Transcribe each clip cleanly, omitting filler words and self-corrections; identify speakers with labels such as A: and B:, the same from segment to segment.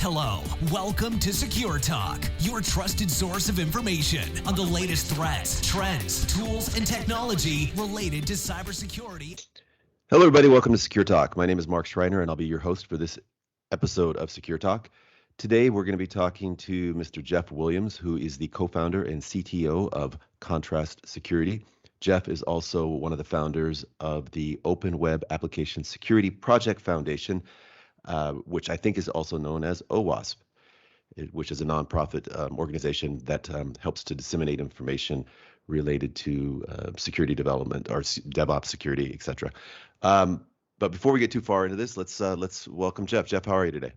A: Hello, welcome to Secure Talk, your trusted source of information on the latest threats, trends, tools, and technology related to cybersecurity.
B: Hello, everybody. Welcome to Secure Talk. My name is Mark Schreiner, and I'll be your host for this episode of Secure Talk. Today, we're going to be talking to Mr. Jeff Williams, who is the co-founder and CTO of Contrast Security. Jeff is also one of the founders of the Open Web Application Security Project Foundation, which I think is also known as OWASP, which is a nonprofit organization that helps to disseminate information related to security development or DevOps security, etc. But before we get too far into this, let's welcome Jeff. Jeff, how are you today?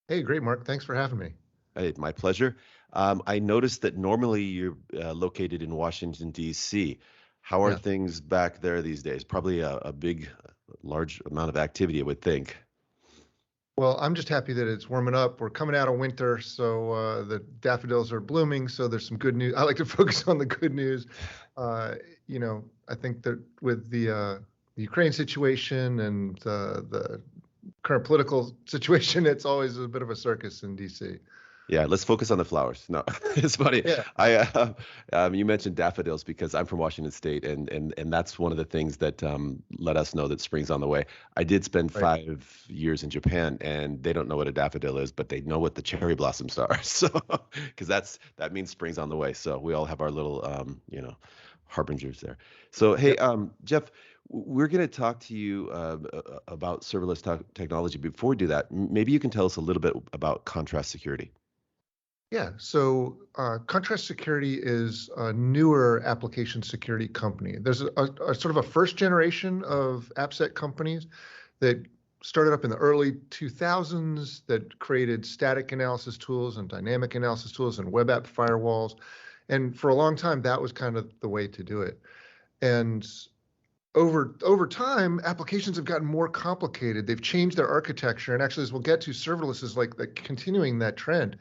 C: Hey, great, Mark. Thanks for having me.
B: Hey, my pleasure. I noticed that normally you're located in Washington, D.C. How are things back there these days? Probably a large amount of activity, I would think.
C: Well, I'm just happy that it's warming up. We're coming out of winter, so the daffodils are blooming. So there's some good news. I like to focus on the good news. I think that with the Ukraine situation and the current political situation, it's always a bit of a circus in DC.
B: Yeah, let's focus on the flowers. No, it's funny.
C: Yeah.
B: You mentioned daffodils because I'm from Washington State, and that's one of the things that let us know that spring's on the way. I did spend 5 years in Japan, and they don't know what a daffodil is, but they know what the cherry blossoms are. So, because that means spring's on the way. So we all have our little, harbingers there. So hey, Jeff, we're going to talk to you about serverless technology. Before we do that, maybe you can tell us a little bit about Contrast Security.
C: Yeah, so Contrast Security is a newer application security company. There's a sort of a first generation of AppSec companies that started up in the early 2000s that created static analysis tools and dynamic analysis tools and web app firewalls. And for a long time, that was kind of the way to do it. And over time, applications have gotten more complicated. They've changed their architecture. And actually, as we'll get to, serverless is like continuing that trend.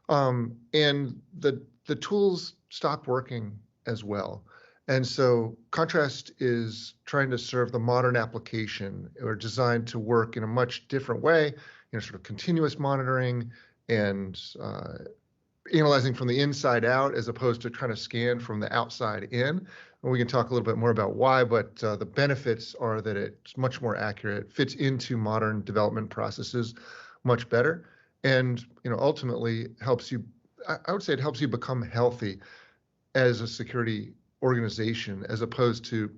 C: And the tools stopped working as well. And so Contrast is trying to serve the modern application or designed to work in a much different way, sort of continuous monitoring and analyzing from the inside out as opposed to trying to scan from the outside in. And we can talk a little bit more about why, but the benefits are that it's much more accurate, fits into modern development processes much better. And ultimately helps you. I would say it helps you become healthy as a security organization, as opposed to,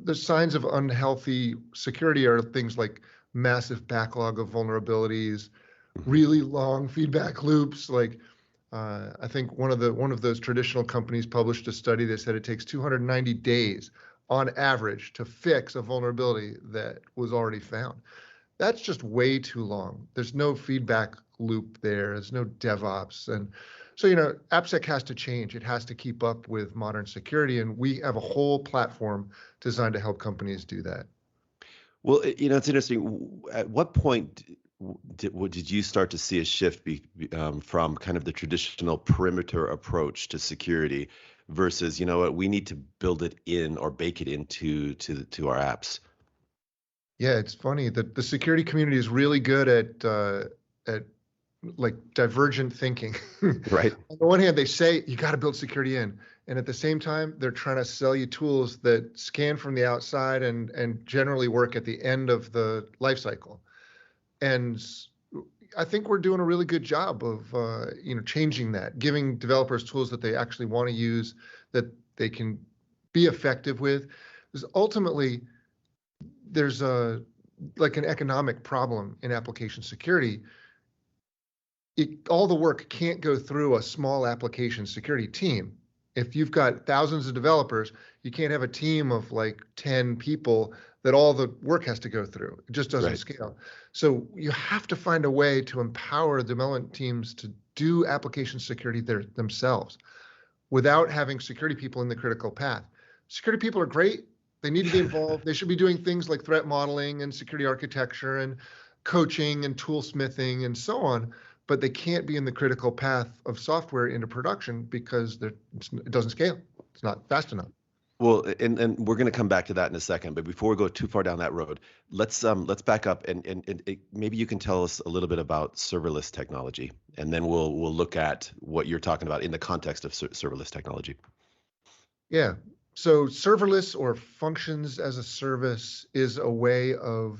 C: the signs of unhealthy security are things like massive backlog of vulnerabilities, really long feedback loops. Like I think one of those traditional companies published a study that said it takes 290 days on average to fix a vulnerability that was already found. That's just way too long. There's no feedback loop there. There's no DevOps. And so, AppSec has to change. It has to keep up with modern security. And we have a whole platform designed to help companies do that.
B: Well, it's interesting. At what point did you start to see a shift from kind of the traditional perimeter approach to security versus, we need to build it in or bake it into our apps?
C: Yeah, it's funny that the security community is really good at like divergent thinking.
B: Right.
C: On the one hand, they say you got to build security in, and at the same time, they're trying to sell you tools that scan from the outside and generally work at the end of the life cycle. And I think we're doing a really good job of changing that, giving developers tools that they actually want to use, that they can be effective with. Because ultimately, there's an economic problem in application security. All the work can't go through a small application security team. If you've got thousands of developers, you can't have a team of like 10 people that all the work has to go through. It just doesn't scale. So you have to find a way to empower development teams to do application security themselves without having security people in the critical path. Security people are great. They need to be involved. They should be doing things like threat modeling and security architecture and coaching and toolsmithing and so on, but they can't be in the critical path of software into production because it doesn't scale. It's not fast enough.
B: Well, and we're going to come back to that in a second, but before we go too far down that road, let's back up and maybe you can tell us a little bit about serverless technology, and then we'll look at what you're talking about in the context of serverless technology.
C: Yeah. So serverless, or functions as a service, is a way of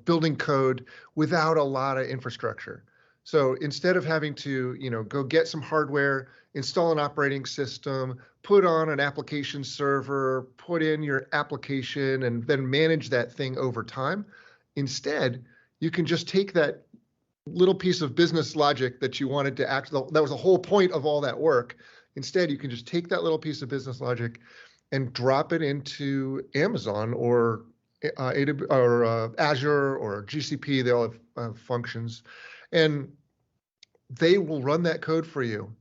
C: building code without a lot of infrastructure. So instead of having to, go get some hardware, install an operating system, put on an application server, put in your application, and then manage that thing over time, instead, you can just take that little piece of business logic that you wanted to act, that was the whole point of all that work. Instead, you can just take that little piece of business logic and drop it into Amazon or Azure or GCP. They all have functions, and they will run that code for you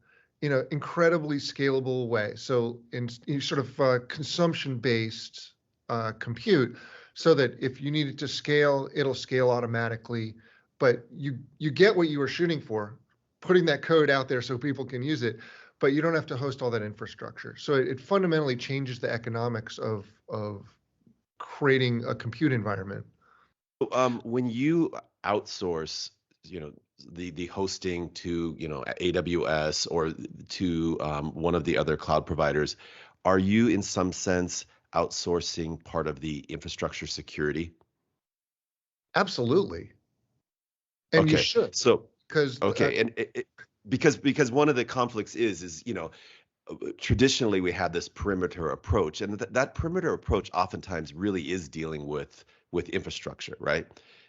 C: in an incredibly scalable way. So in sort of consumption-based compute, so that if you need it to scale, it'll scale automatically. But you get what you were shooting for, putting that code out there so people can use it, but you don't have to host all that infrastructure. So it fundamentally changes the economics of creating a compute environment.
B: When you outsource, the hosting to, AWS or to one of the other cloud providers, are you in some sense outsourcing part of the infrastructure security?
C: Absolutely. And you should.
B: So,
C: because
B: because one of the conflicts is, traditionally we had this perimeter approach, and that perimeter approach oftentimes really is dealing with infrastructure, right?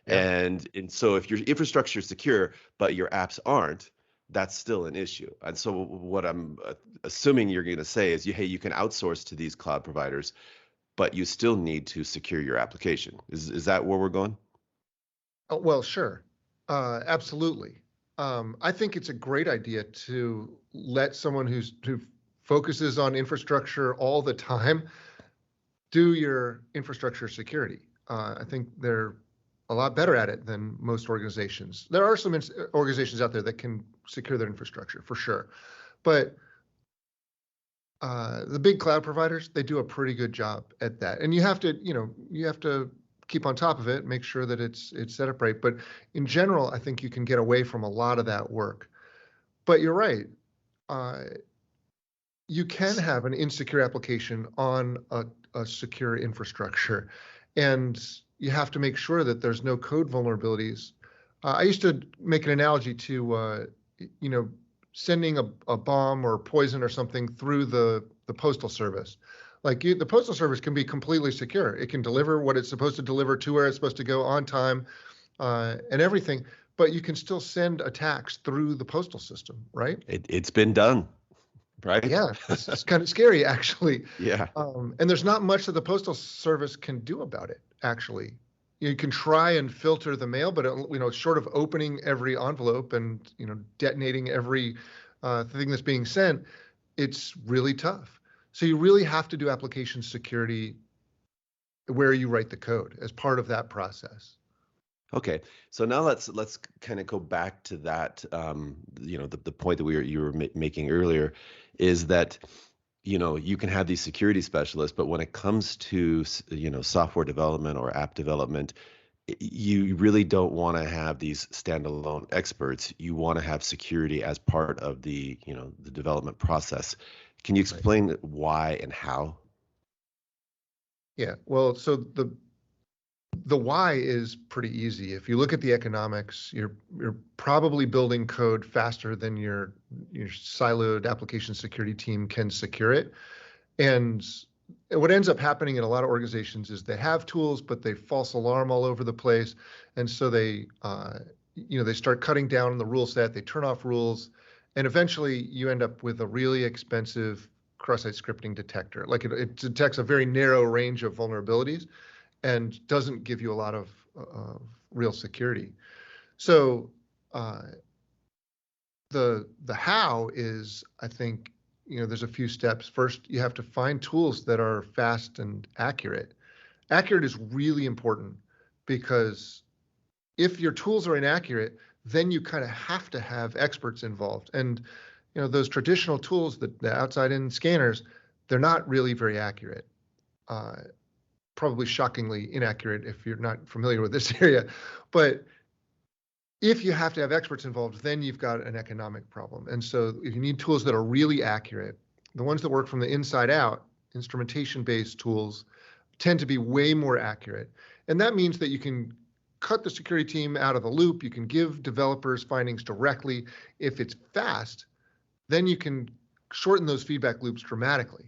B: Yeah. And so if your infrastructure is secure but your apps aren't, that's still an issue. And so what I'm assuming you're going to say is, hey, you can outsource to these cloud providers, but you still need to secure your application. Is that where we're going?
C: Oh, well, sure. Absolutely. I think it's a great idea to let someone who focuses on infrastructure all the time do your infrastructure security. I think they're a lot better at it than most organizations. There are some organizations out there that can secure their infrastructure for sure, but the big cloud providers, they do a pretty good job at that. And you have to keep on top of it, make sure that it's set up right. But in general, I think you can get away from a lot of that work. But you're right. You can have an insecure application on a secure infrastructure, and you have to make sure that there's no code vulnerabilities. I used to make an analogy to, sending a bomb or poison or something through the postal service. Like the postal service can be completely secure. It can deliver what it's supposed to deliver to where it's supposed to go on time, and everything. But you can still send attacks through the postal system, right?
B: It's been done, right?
C: Yeah, it's kind of scary, actually.
B: Yeah.
C: And there's not much that the postal service can do about it, actually. You can try and filter the mail, but short of opening every envelope and detonating every thing that's being sent, it's really tough. So you really have to do application security where you write the code as part of that process.
B: Okay, so now let's kind of go back to that. The point that you were making earlier is that you can have these security specialists, but when it comes to software development or app development, you really don't want to have these standalone experts. You want to have security as part of the the development process. Can you explain why and how?
C: Yeah, well, so the why is pretty easy. If you look at the economics, you're probably building code faster than your siloed application security team can secure it. And what ends up happening in a lot of organizations is they have tools, but they false alarm all over the place. And so they start cutting down on the rule set, they turn off rules, and eventually you end up with a really expensive cross-site scripting detector. Like it detects a very narrow range of vulnerabilities and doesn't give you a lot of real security. So the how is, I think, there's a few steps. First, you have to find tools that are fast and accurate. Accurate is really important, because if your tools are inaccurate, then you kind of have to have experts involved. And those traditional tools, the outside-in scanners, they're not really very accurate. Probably shockingly inaccurate if you're not familiar with this area. But if you have to have experts involved, then you've got an economic problem. And so if you need tools that are really accurate, the ones that work from the inside out, instrumentation-based tools, tend to be way more accurate. And that means that you can cut the security team out of the loop. You can give developers findings directly. If it's fast, then you can shorten those feedback loops dramatically.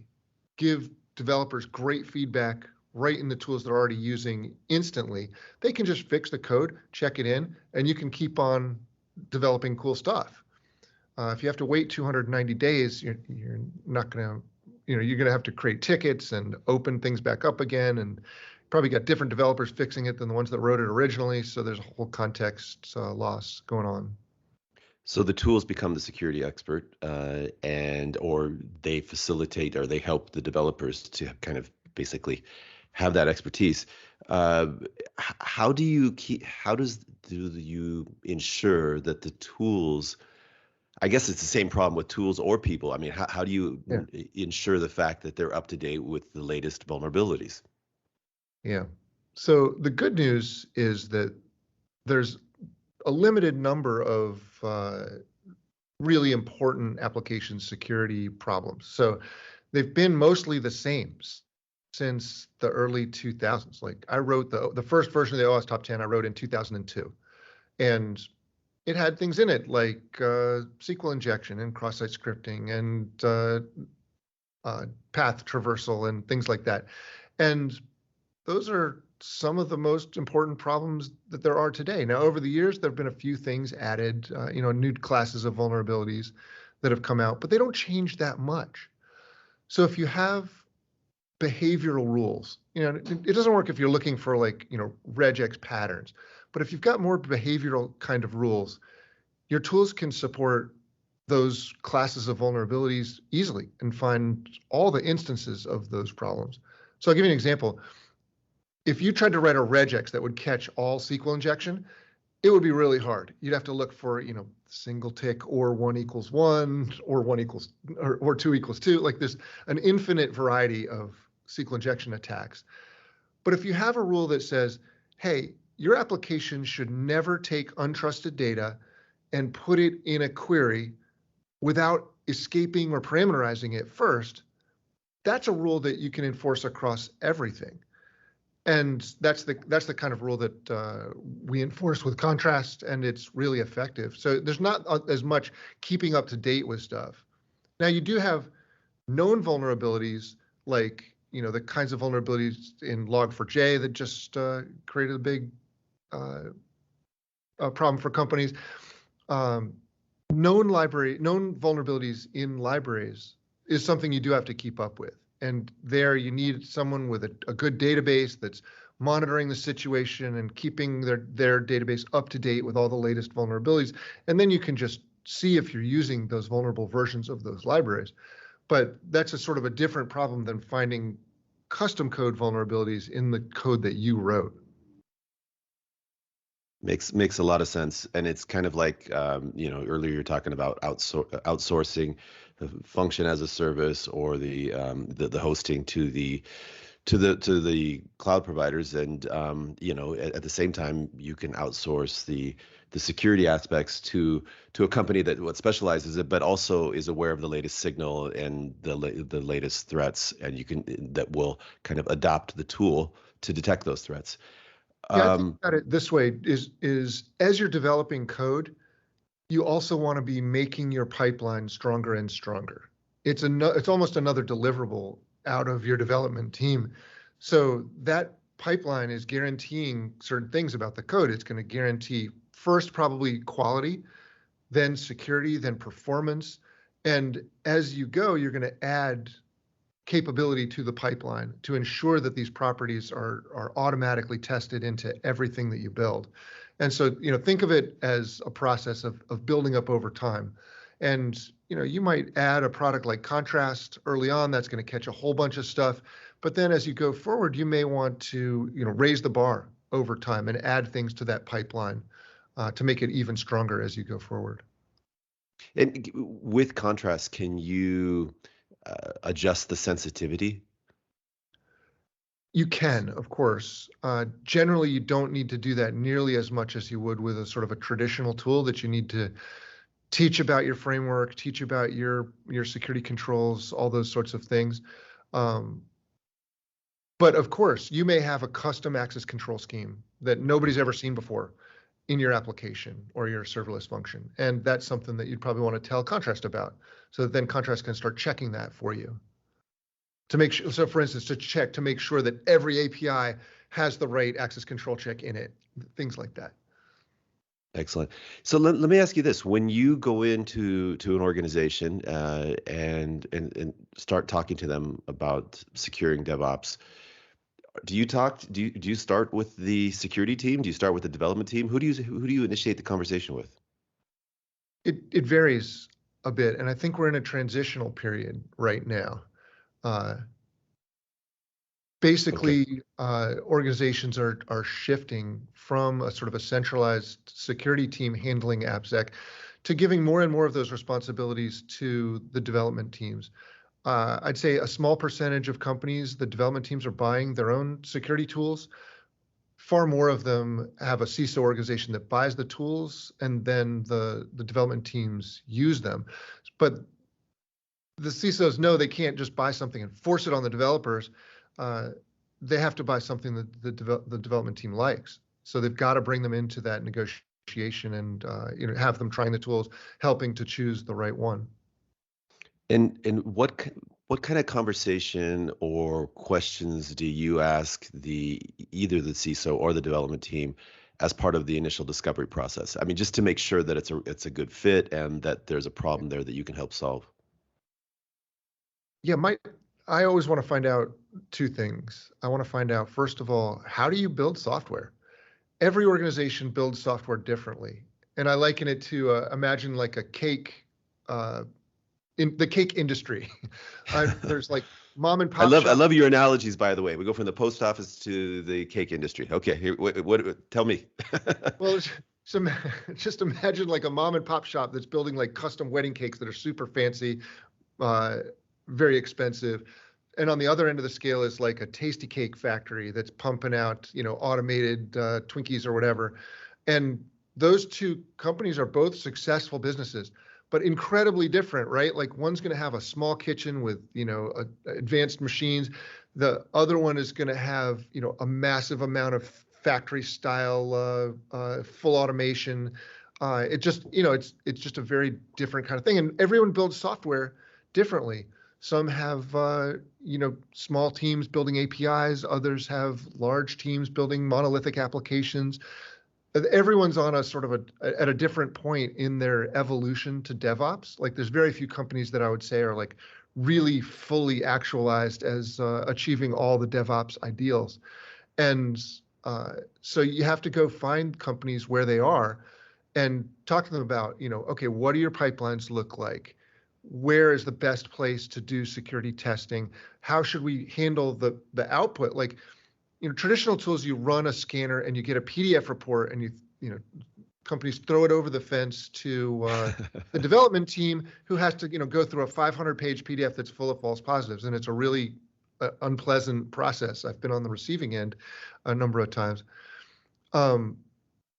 C: Give developers great feedback right in the tools they're already using instantly. They can just fix the code, check it in, and you can keep on developing cool stuff. If you have to wait 290 days, you're not going to, you're going to have to create tickets and open things back up again, and probably got different developers fixing it than the ones that wrote it originally. So there's a whole context loss going on.
B: So the tools become the security expert, or they facilitate or they help the developers to kind of basically have that expertise. How do you ensure that the tools, I guess it's the same problem with tools or people. I mean, how do you ensure the fact that they're up to date with the latest vulnerabilities?
C: Yeah. So the good news is that there's a limited number of really important application security problems. So they've been mostly the same since the early 2000s. Like I wrote the first version of the OS Top 10 I wrote in 2002. And it had things in it like SQL injection and cross-site scripting and path traversal and things like that. And those are some of the most important problems that there are today. Now, over the years, there have been a few things added, new classes of vulnerabilities that have come out, but they don't change that much. So if you have behavioral rules, it doesn't work if you're looking for regex patterns, but if you've got more behavioral kind of rules, your tools can support those classes of vulnerabilities easily and find all the instances of those problems. So I'll give you an example. If you tried to write a regex that would catch all SQL injection, it would be really hard. You'd have to look for, single tick or 1 = 1 or 1 = or 2 = 2. Like there's an infinite variety of SQL injection attacks. But if you have a rule that says, hey, your application should never take untrusted data and put it in a query without escaping or parameterizing it first, that's a rule that you can enforce across everything. And that's the kind of rule that we enforce with Contrast, and it's really effective. So there's not as much keeping up to date with stuff. Now you do have known vulnerabilities, like the kinds of vulnerabilities in Log4j that just created a big problem for companies. Known vulnerabilities in libraries is something you do have to keep up with. And there you need someone with a good database that's monitoring the situation and keeping their database up to date with all the latest vulnerabilities. And then you can just see if you're using those vulnerable versions of those libraries. But that's a sort of a different problem than finding custom code vulnerabilities in the code that you wrote.
B: Makes a lot of sense. And it's kind of like, earlier you're talking about outsourcing the function as a service or the hosting to the cloud providers, and at the same time you can outsource the security aspects to a company that specializes it, but also is aware of the latest signal and the latest threats, and that will kind of adopt the tool to detect those threats.
C: Yeah, I think about it this way: is as you're developing code, you also want to be making your pipeline stronger and stronger. It's almost another deliverable out of your development team. So that pipeline is guaranteeing certain things about the code. It's going to guarantee first probably quality, then security, then performance. And as you go, you're going to add capability to the pipeline to ensure that these properties are automatically tested into everything that you build. And so, think of it as a process of building up over time. And, you might add a product like Contrast early on that's going to catch a whole bunch of stuff. But then as you go forward, you may want to, raise the bar over time and add things to that pipeline to make it even stronger as you go forward.
B: And with Contrast, can you adjust the sensitivity?
C: You can, of course. Generally, you don't need to do that nearly as much as you would with a sort of a traditional tool that you need to teach about your framework, teach about your security controls, all those sorts of things. But of course, you may have a custom access control scheme that nobody's ever seen before in your application or your serverless function. And that's something that you'd probably want to tell Contrast about, so that then Contrast can start checking that for you. To make sure, so for instance, to make sure that every API has the right access control check in it, things like that.
B: Excellent. So let me ask you this: when you go into an organization and start talking to them about securing DevOps, do you start with the security team? Do you start with the development team? Who do you initiate the conversation with?
C: It varies a bit, and I think we're in a transitional period right now. Basically, organizations are shifting from a sort of a centralized security team handling AppSec to giving more and more of those responsibilities to the development teams. I'd say a small percentage of companies, the development teams are buying their own security tools. Far more of them have a CISO organization that buys the tools, and then the development teams use them. But the CISOs know they can't just buy something and force it on the developers. They have to buy something that the development team likes. So they've got to bring them into that negotiation and have them trying the tools, helping to choose the right one.
B: And what kind of conversation or questions do you ask either the CISO or the development team as part of the initial discovery process? I mean, just to make sure that it's a good fit and that there's a problem there that you can help solve.
C: Yeah, I always want to find out two things. I want to find out, first of all, how do you build software? Every organization builds software differently. And I liken it to imagine like a cake, in the cake industry. There's like mom and pop
B: I love your analogies, by the way. We go from the post office to the cake industry. Okay, here, what tell me.
C: Well, just imagine like a mom and pop shop that's building like custom wedding cakes that are super fancy, very expensive. And on the other end of the scale is like a tasty cake factory that's pumping out, automated Twinkies or whatever. And those two companies are both successful businesses, but incredibly different, right? Like one's going to have a small kitchen with, advanced machines. The other one is going to have, a massive amount of factory style, full automation. It's just a very different kind of thing. And everyone builds software differently. Some have, small teams building APIs. Others have large teams building monolithic applications. Everyone's on a sort of at a different point in their evolution to DevOps. Like there's very few companies that I would say are like really fully actualized as achieving all the DevOps ideals. And so you have to go find companies where they are and talk to them about, okay, what do your pipelines look like? Where is the best place to do security testing? How should we handle the output? Like, traditional tools, you run a scanner and you get a PDF report, and companies throw it over the fence to the development team, who has to go through a 500-page PDF that's full of false positives, and it's a really unpleasant process. I've been on the receiving end a number of times.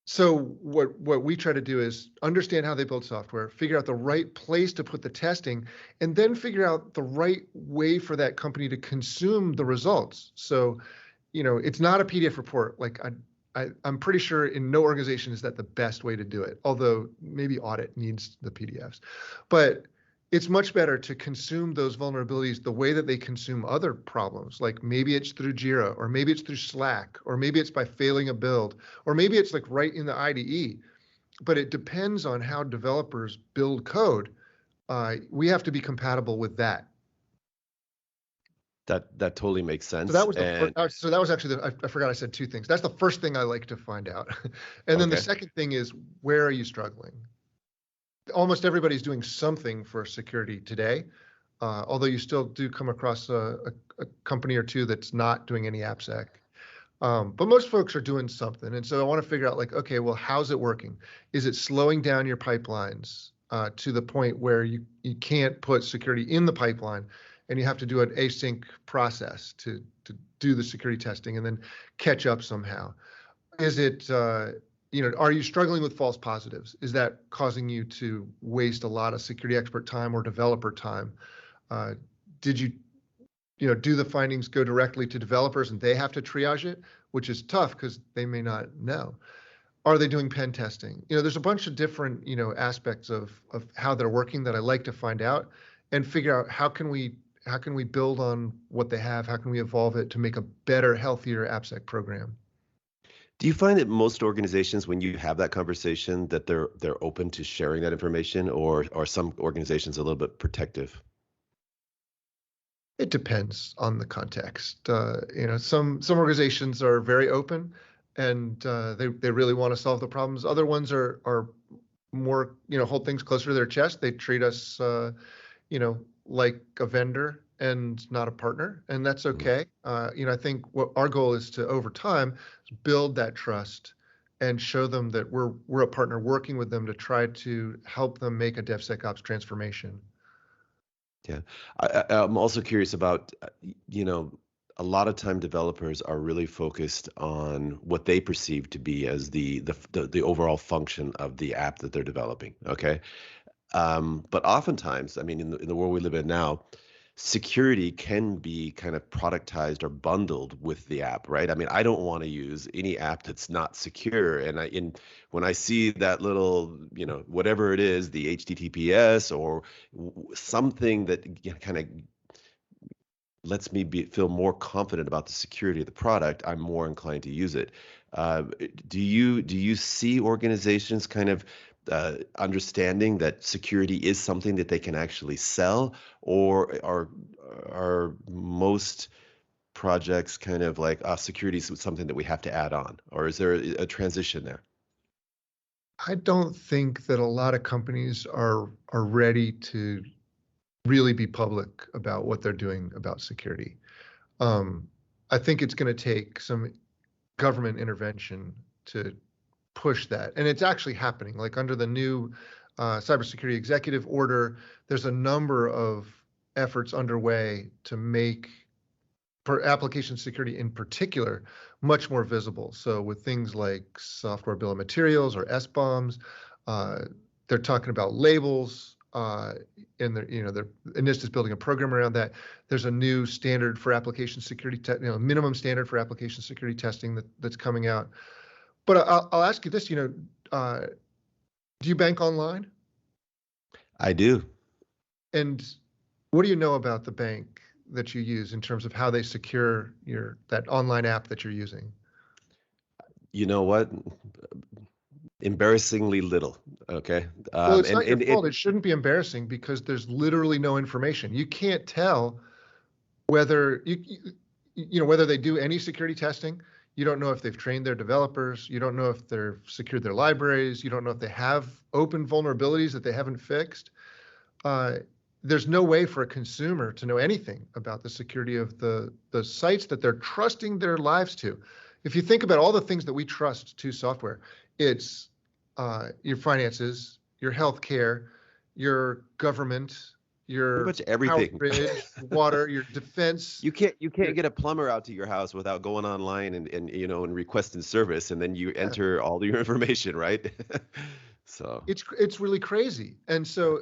C: So what we try to do is understand how they build software, figure out the right place to put the testing, and then figure out the right way for that company to consume the results. So, it's not a PDF report. Like I'm pretty sure in no organization is that the best way to do it, although maybe audit needs the PDFs. But it's much better to consume those vulnerabilities the way that they consume other problems. Like maybe it's through Jira, or maybe it's through Slack, or maybe it's by failing a build, or maybe it's like right in the IDE. But it depends on how developers build code. We have to be compatible with that.
B: That totally makes sense.
C: So that was so that was actually I forgot I said two things. That's the first thing I like to find out. And then the second thing is, where are you struggling? Almost everybody's doing something for security today, although you still do come across a company or two that's not doing any AppSec. But most folks are doing something. And so I want to figure out, like, okay, well, how's it working? Is it slowing down your pipelines to the point where you can't put security in the pipeline? and you have to do an async process to do the security testing and then catch up somehow. Is it, are you struggling with false positives? Is that causing you to waste a lot of security expert time or developer time? Did you, do the findings go directly to developers and they have to triage it, which is tough because they may not know? Are they doing pen testing? There's a bunch of different, aspects of how they're working that I like to find out and figure out how can we build on what they have? How can we evolve it to make a better, healthier AppSec program?
B: Do you find that most organizations, when you have that conversation, that they're open to sharing that information, or are some organizations a little bit protective?
C: It depends on the context. Some organizations are very open, and they really want to solve the problems. Other ones are more, hold things closer to their chest. They treat us, like a vendor and not a partner, and that's okay. I think what our goal is to, over time, build that trust and show them that we're a partner working with them to try to help them make a DevSecOps transformation.
B: Yeah, I'm also curious about, a lot of time developers are really focused on what they perceive to be as the overall function of the app that they're developing. Okay, but oftentimes, I mean, in the world we live in now, security can be kind of productized or bundled with the app, right? I mean, I don't want to use any app that's not secure. And when I see that little, whatever it is, the HTTPS or something that kind of lets me feel more confident about the security of the product, I'm more inclined to use it. Do you see organizations kind of understanding that security is something that they can actually sell, or are most projects kind of like security is something that we have to add on, or is there a transition there?
C: I don't think that a lot of companies are ready to really be public about what they're doing about security. I think it's going to take some government intervention to push that. And it's actually happening. Like under the new cybersecurity executive order, there's a number of efforts underway to make application security in particular much more visible. So with things like software bill of materials or SBOMs, they're talking about labels, and NIST is building a program around that. There's a new standard for application security, minimum standard for application security testing that's coming out. But I'll ask you this, do you bank online?
B: I do.
C: And what do you know about the bank that you use in terms of how they secure that online app that you're using?
B: You know what? Embarrassingly little. Okay.
C: Well, it's not your fault. It shouldn't be embarrassing because there's literally no information. You can't tell whether whether they do any security testing. You don't know if they've trained their developers. You don't know if they've secured their libraries. You don't know if they have open vulnerabilities that they haven't fixed. There's no way for a consumer to know anything about the security of the sites that they're trusting their lives to. If you think about all the things that we trust to software, it's your finances, your healthcare, your government, your
B: pretty much everything,
C: power grid, water, your defense.
B: You can't get a plumber out to your house without going online and requesting service, and then you enter all your information, right? So
C: it's really crazy. And so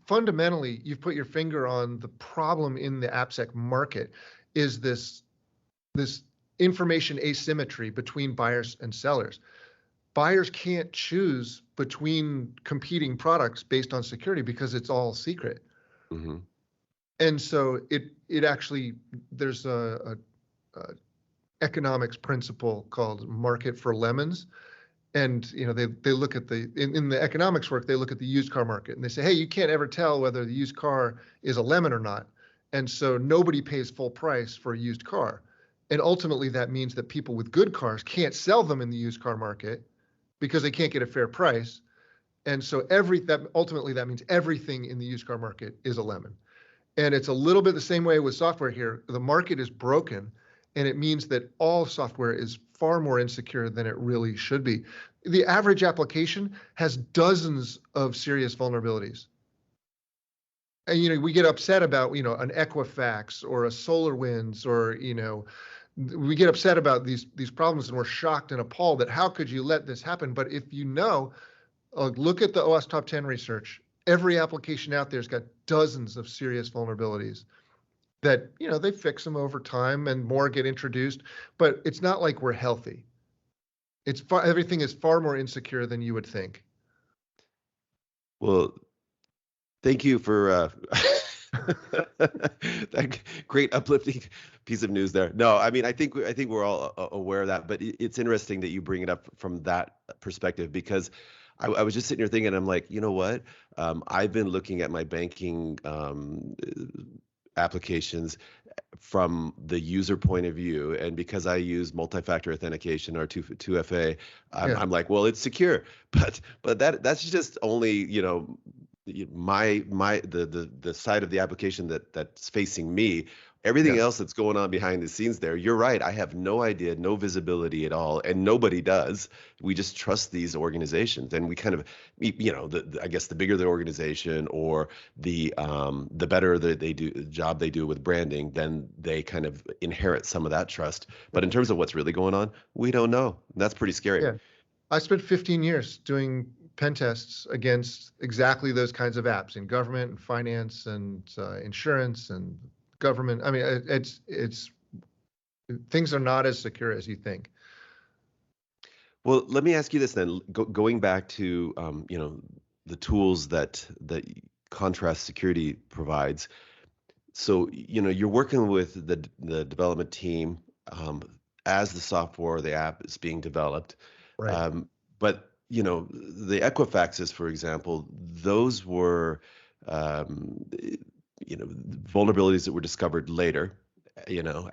C: fundamentally, you've put your finger on the problem in the AppSec market is this information asymmetry between buyers and sellers. Buyers can't choose between competing products based on security because it's all secret.
B: Mm-hmm.
C: And so it actually, there's a economics principle called market for lemons. And they look at in the economics work, they look at the used car market and they say, hey, you can't ever tell whether the used car is a lemon or not. And so nobody pays full price for a used car. And ultimately that means that people with good cars can't sell them in the used car market because they can't get a fair price. And so ultimately that means everything in the used car market is a lemon. And it's a little bit the same way with software here. The market is broken, and it means that all software is far more insecure than it really should be. The average application has dozens of serious vulnerabilities. and we get upset about an Equifax or a SolarWinds, or we get upset about these problems, and we're shocked and appalled that how could you let this happen? But if look at the OWASP Top 10 research. Every application out there's got dozens of serious vulnerabilities that they fix them over time and more get introduced, but it's not like we're healthy. Everything is far more insecure than you would think.
B: Well, thank you for that great uplifting piece of news there. No, I mean, I think we're all aware of that, but it's interesting that you bring it up from that perspective, because I was just sitting here thinking, I'm like, you know what? I've been looking at my banking applications from the user point of view, and because I use multi-factor authentication or 2FA, I'm like, well, it's secure, but that's just only the side of the application that's facing me. Everything else that's going on behind the scenes there, you're right. I have no idea, no visibility at all, and nobody does. We just trust these organizations, and we kind of, I guess the bigger the organization or the better the job they do with branding, then they kind of inherit some of that trust. But in terms of what's really going on, we don't know. That's pretty scary.
C: Yeah, I spent 15 years doing pen tests against exactly those kinds of apps in government and finance and insurance and government. I mean, it's things are not as secure as you think.
B: Well, let me ask you this then. Going back to the tools that Contrast Security provides. So you're working with the development team as the software, the app is being developed.
C: Right.
B: But the Equifaxes, for example, those were vulnerabilities that were discovered later,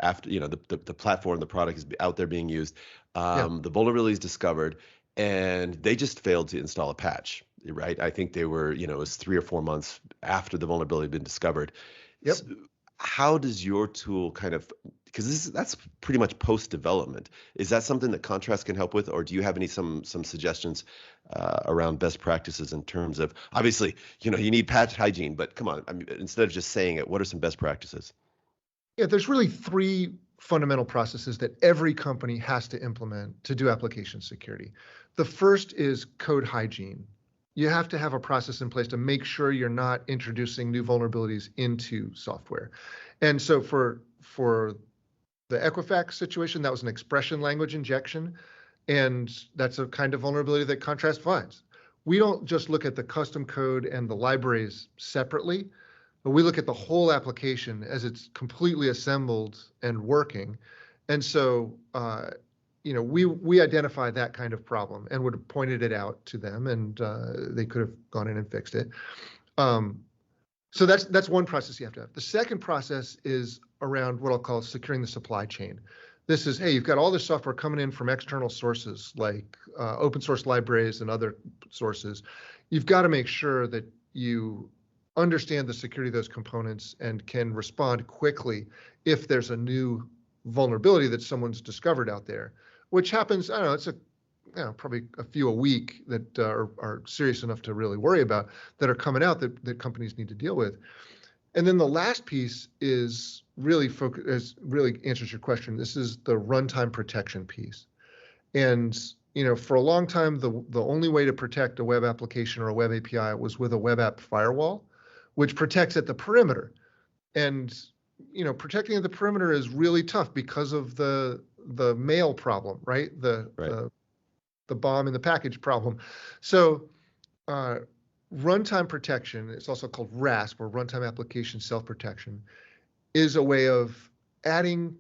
B: after the platform, the product is out there being used. The vulnerabilities discovered, and they just failed to install a patch, right? I think they were, it was 3 or 4 months after the vulnerability had been discovered.
C: Yep.
B: So how does your tool kind of, because that's pretty much post-development, is that something that Contrast can help with, or do you have some suggestions around best practices in terms of, obviously, you need patch hygiene, but come on, I mean, instead of just saying it, what are some best practices?
C: Yeah, there's really 3 fundamental processes that every company has to implement to do application security. The first is code hygiene. You have to have a process in place to make sure you're not introducing new vulnerabilities into software. And so for the Equifax situation, that was an expression language injection, and that's a kind of vulnerability that Contrast finds. We don't just look at the custom code and the libraries separately, but we look at the whole application as it's completely assembled and working. And so, we identified that kind of problem and would have pointed it out to them, and they could have gone in and fixed it. So that's one process you have to have. The second process is around what I'll call securing the supply chain. This is, hey, you've got all this software coming in from external sources like open source libraries and other sources. You've got to make sure that you understand the security of those components and can respond quickly if there's a new vulnerability that someone's discovered out there, which happens, I don't know, it's probably a few a week that are serious enough to really worry about, that are coming out that companies need to deal with. And then the last piece is really really answers your question. This is the runtime protection piece. And for a long time, the only way to protect a web application or a web API was with a web app firewall, which protects at the perimeter. And protecting at the perimeter is really tough because of the mail problem, right? The bomb in the package problem. So runtime protection, it's also called RASP, or runtime application self-protection, is a way of adding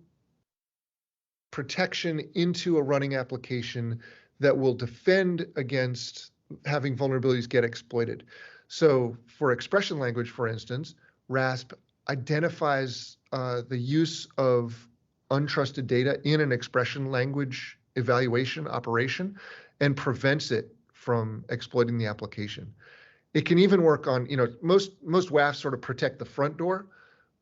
C: protection into a running application that will defend against having vulnerabilities get exploited. So for expression language, for instance, RASP identifies the use of untrusted data in an expression language evaluation operation and prevents it from exploiting the application. It can even work on, most WAFs sort of protect the front door,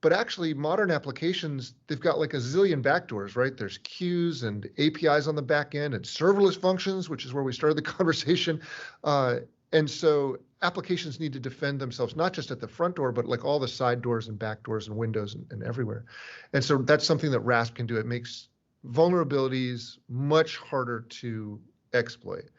C: but actually modern applications, they've got like a zillion backdoors, right? There's queues and APIs on the back end and serverless functions, which is where we started the conversation. And so applications need to defend themselves, not just at the front door, but like all the side doors and back doors and windows and everywhere. And so that's something that RASP can do. It makes vulnerabilities much harder to exploit.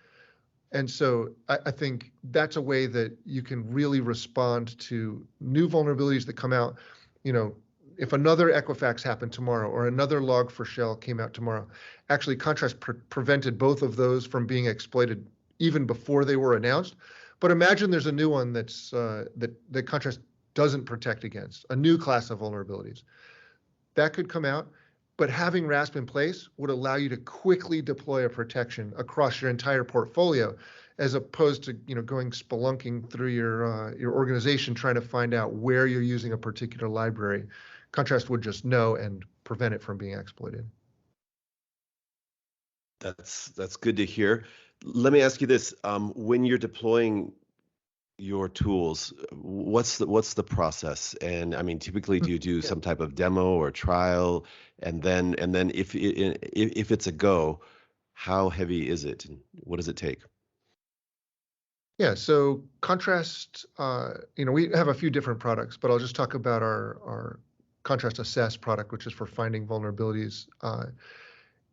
C: And so I think that's a way that you can really respond to new vulnerabilities that come out. You know, if another Equifax happened tomorrow or another Log4Shell came out tomorrow, actually Contrast prevented both of those from being exploited even before they were announced. But imagine there's a new one that's that Contrast doesn't protect against, a new class of vulnerabilities. That could come out, but having RASP in place would allow you to quickly deploy a protection across your entire portfolio, as opposed to going spelunking through your organization trying to find out where you're using a particular library. Contrast would just know and prevent it from being exploited.
B: That's good to hear. Let me ask you this: when you're deploying your tools, what's the process? And I mean, typically, do you do some type of demo or trial, and then if it's a go, how heavy is it, and what does it take?
C: Yeah, so Contrast, we have a few different products, but I'll just talk about our Contrast Assess product, which is for finding vulnerabilities.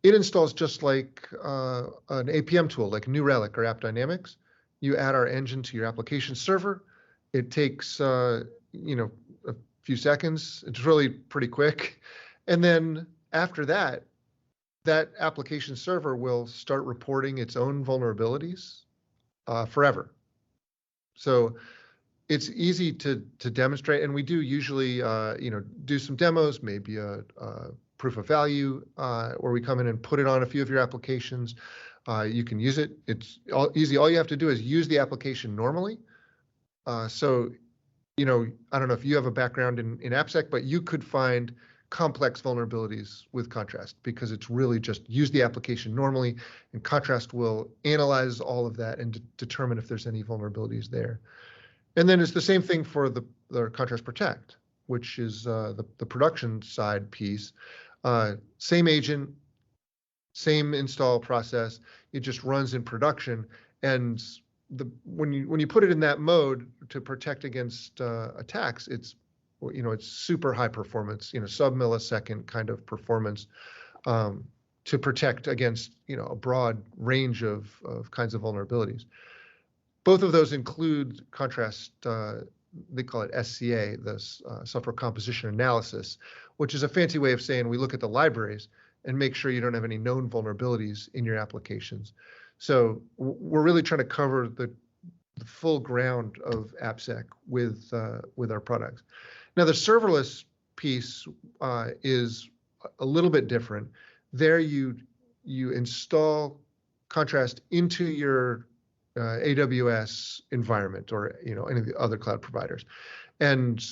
C: It installs just like an APM tool, like New Relic or AppDynamics. You add our engine to your application server. It takes a few seconds. It's really pretty quick. And then after that, that application server will start reporting its own vulnerabilities forever. So it's easy to demonstrate, and we do usually do some demos, maybe a proof of value, where we come in and put it on a few of your applications. You can use it. It's easy. All you have to do is use the application normally. So, I don't know if you have a background in AppSec, but you could find complex vulnerabilities with Contrast, because it's really just use the application normally, and Contrast will analyze all of that and determine if there's any vulnerabilities there. And then it's the same thing for the Contrast Protect, which is the production side piece. Same agent, same install process. It just runs in production, and when you put it in that mode to protect against attacks, it's super high performance, sub-millisecond kind of performance, to protect against a broad range of kinds of vulnerabilities. Both of those include Contrast. They call it SCA, the software composition analysis, which is a fancy way of saying we look at the libraries and make sure you don't have any known vulnerabilities in your applications. So we're really trying to cover the full ground of AppSec with our products. Now, the serverless piece is a little bit different. There you install Contrast into your AWS environment or any of the other cloud providers. And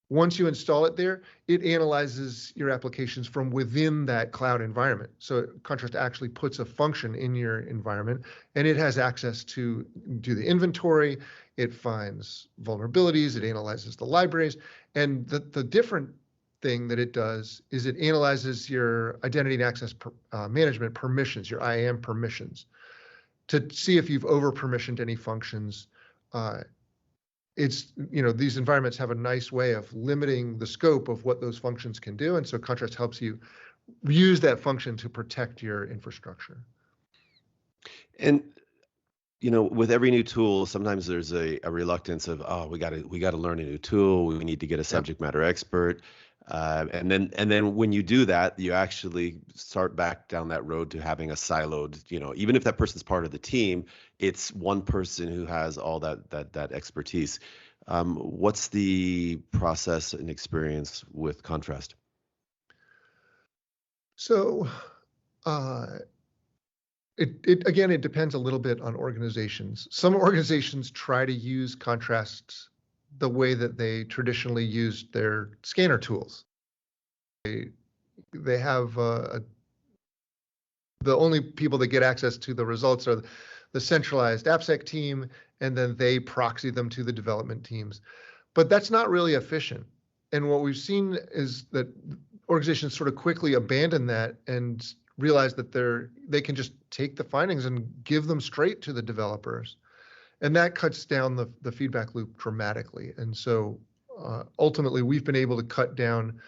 C: once you install it there, it analyzes your applications from within that cloud environment. So Contrast actually puts a function in your environment, and it has access to do the inventory. It finds vulnerabilities. It analyzes the libraries. And the different thing that it does is it analyzes your identity and access management permissions, your IAM permissions, to see if you've over-permissioned any functions. These environments have a nice way of limiting the scope of what those functions can do, and so Contrast helps you use that function to protect your infrastructure.
B: And with every new tool, sometimes there's a reluctance of, we got to learn a new tool. We need to get a subject matter expert. And then when you do that, you actually start back down that road to having a siloed, even if that person's part of the team, it's one person who has all that expertise. What's the process and experience with Contrast?
C: So it depends a little bit on organizations. Some organizations try to use Contrast the way that they traditionally used their scanner tools. They have the only people that get access to the results are the centralized AppSec team, and then they proxy them to the development teams. But that's not really efficient. And what we've seen is that organizations sort of quickly abandon that and realize that they can just take the findings and give them straight to the developers. And that cuts down the feedback loop dramatically. And so ultimately, we've been able to cut down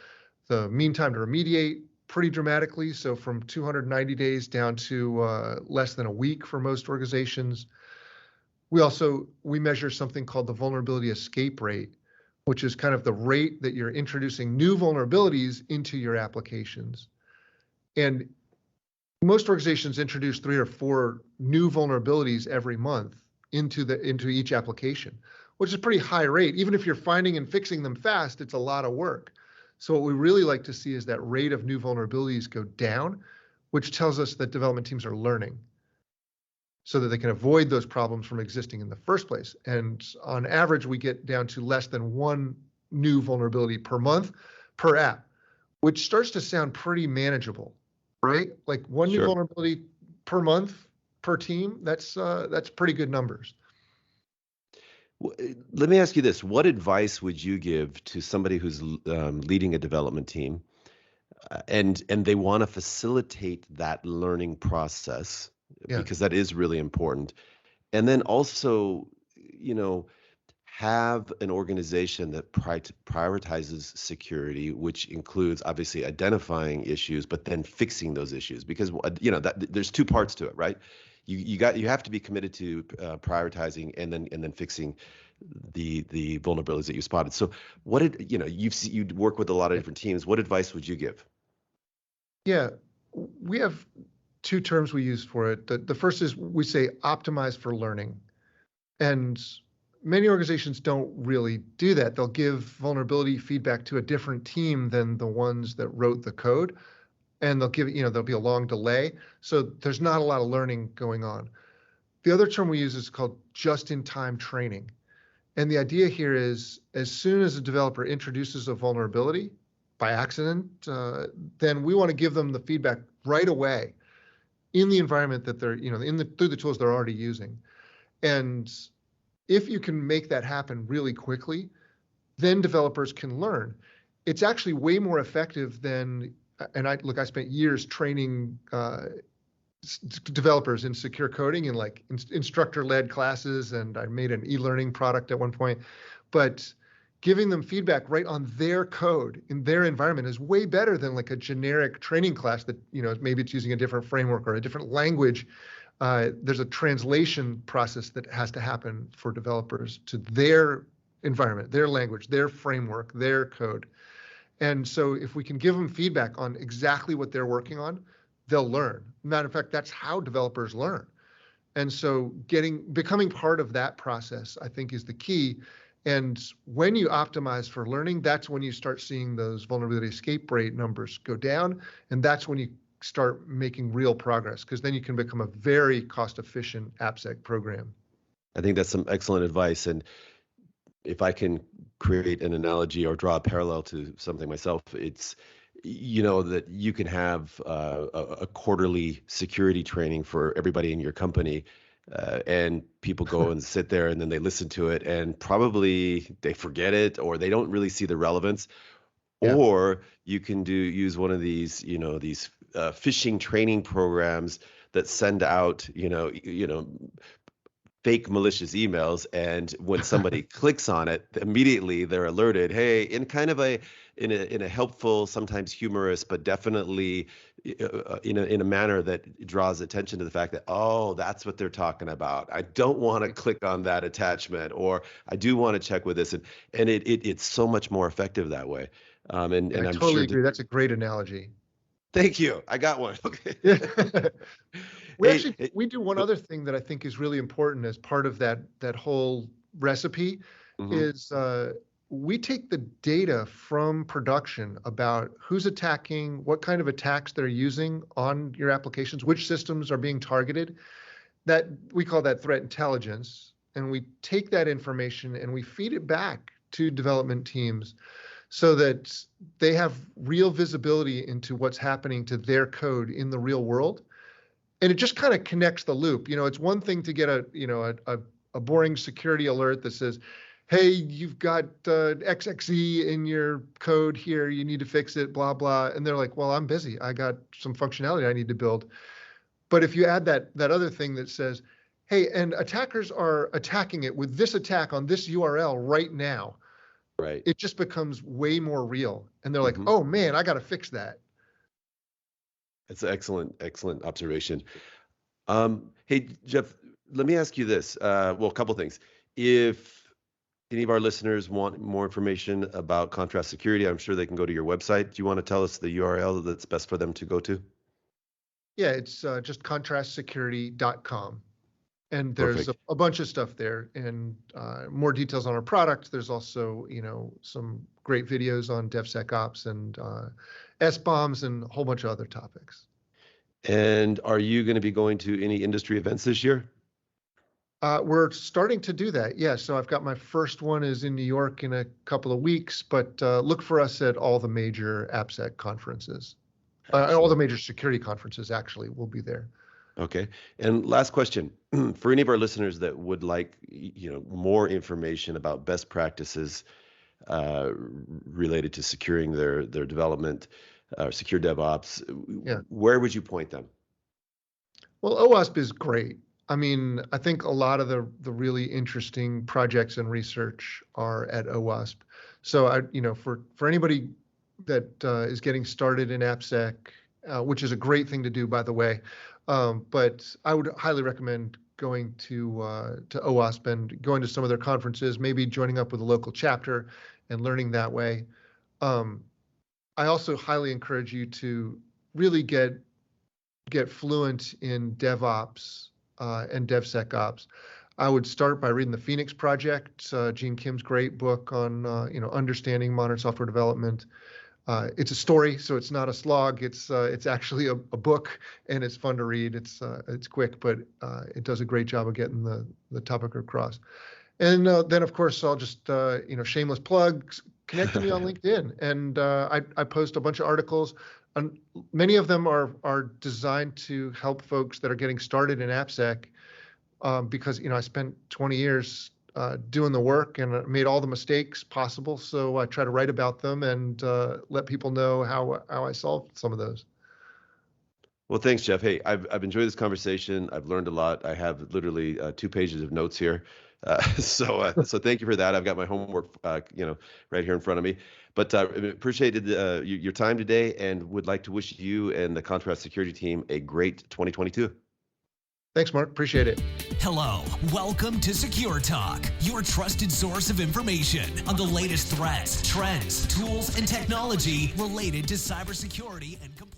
C: the mean time to remediate pretty dramatically. So from 290 days down to less than a week for most organizations. We measure something called the vulnerability escape rate, which is kind of the rate that you're introducing new vulnerabilities into your applications. And most organizations introduce 3 or 4 new vulnerabilities every month into each application, which is a pretty high rate. Even if you're finding and fixing them fast, it's a lot of work. So what we really like to see is that rate of new vulnerabilities go down, which tells us that development teams are learning so that they can avoid those problems from existing in the first place. And on average, we get down to less than 1 new vulnerability per month per app, which starts to sound pretty manageable, right? Like 1 new vulnerability per month per team, that's pretty good numbers.
B: Let me ask you this. What advice would you give to somebody who's leading a development team and they want to facilitate that learning process, because that is really important. And then also, have an organization that prioritizes security, which includes obviously identifying issues, but then fixing those issues, because there's 2 parts to it, right? You have to be committed to prioritizing and then fixing the vulnerabilities that you spotted. So you work with a lot of different teams. What advice would you give?
C: Yeah, we have 2 terms we use for it. The first is we say optimize for learning. And many organizations don't really do that. They'll give vulnerability feedback to a different team than the ones that wrote the code. And there'll be a long delay. So there's not a lot of learning going on. The other term we use is called just-in-time training. And the idea here is as soon as a developer introduces a vulnerability by accident, then we want to give them the feedback right away in the environment that they're, through the tools they're already using. And if you can make that happen really quickly, then developers can learn. It's actually way more effective than, and I spent years training developers in secure coding in instructor-led classes, and I made an e-learning product at one point. But giving them feedback right on their code in their environment is way better than like a generic training class that, maybe it's using a different framework or a different language. There's a translation process that has to happen for developers to their environment, their language, their framework, their code. And so if we can give them feedback on exactly what they're working on, they'll learn. Matter of fact, that's how developers learn. And so becoming part of that process, I think, is the key. And when you optimize for learning, that's when you start seeing those vulnerability escape rate numbers go down. And that's when you start making real progress, because then you can become a very cost-efficient AppSec program.
B: I think that's some excellent advice. And if I can create an analogy or draw a parallel to something myself, it's, that you can have a quarterly security training for everybody in your company. And people go and sit there and then they listen to it and probably they forget it or they don't really see the relevance. Yeah. Or you can use one of these, these phishing training programs that send out, fake malicious emails, and when somebody clicks on it, immediately they're alerted, hey, in kind of in a helpful, sometimes humorous, but definitely in a manner that draws attention to the fact that, oh, that's what they're talking about. I don't want to click on that attachment, or I do want to check with this, and it's so much more effective that way. And
C: I
B: I'm
C: totally agree. That's a great analogy.
B: Thank you. I got one. Okay.
C: We do one other thing that I think is really important as part of that whole recipe. Mm-hmm. is we take the data from production about who's attacking, what kind of attacks they're using on your applications, which systems are being targeted. That we call that threat intelligence, and we take that information and we feed it back to development teams so that they have real visibility into what's happening to their code in the real world. And it just kind of connects the loop. It's one thing to get a boring security alert that says, hey, you've got XXE in your code here, you need to fix it, blah, blah. And they're like, well, I'm busy. I got some functionality I need to build. But if you add that other thing that says, hey, and attackers are attacking it with this attack on this URL right now.
B: Right.
C: It just becomes way more real. And they're like,
B: Mhm.
C: oh man, I got to fix that.
B: It's an excellent observation. Hey, Jeff, let me ask you this. Well, a couple things. If any of our listeners want more information about contrast security, I'm sure they can go to your website. Do you want to tell us the URL that's best for them to go to?
C: Yeah, it's just contrastsecurity.com. And there's
B: Perfect.
C: a bunch of stuff there and more details on our product. There's also, some great videos on DevSecOps and SBOMs and a whole bunch of other topics.
B: And are you going to be going to any industry events this year?
C: We're starting to do that. Yeah. So I've got my first one is in New York in a couple of weeks, but look for us at all the major AppSec conferences. All the major security conferences actually will be there.
B: Okay. And last question, for any of our listeners that would like, more information about best practices related to securing their development, secure DevOps,
C: Yeah.
B: where would you point them? Well,
C: OWASP is great. I mean, I think a lot of the really interesting projects and research are at OWASP. So for anybody that is getting started in AppSec, which is a great thing to do, by the way, but I would highly recommend going to OWASP and going to some of their conferences, maybe joining up with a local chapter and learning that way. I also highly encourage you to really get fluent in DevOps and DevSecOps. I would start by reading the Phoenix Project, Gene Kim's great book on understanding modern software development. It's a story, so it's not a slog. It's actually a book, and it's fun to read. It's quick, but it does a great job of getting the topic across. And then, of course, I'll just shameless plugs. Connect to me on LinkedIn, and I post a bunch of articles. And many of them are designed to help folks that are getting started in AppSec, because I spent 20 years doing the work and made all the mistakes possible. So I try to write about them and let people know how I solved some of those.
B: Well, thanks, Jeff. Hey, I've enjoyed this conversation. I've learned a lot. I have literally 2 pages of notes here. So thank you for that. I've got my homework, right here in front of me. But appreciated your time today, and would like to wish you and the Contrast Security team a great 2022.
C: Thanks, Mark. Appreciate it.
A: Hello. Welcome to Secure Talk, your trusted source of information on the latest threats, trends, tools, and technology related to cybersecurity and compliance.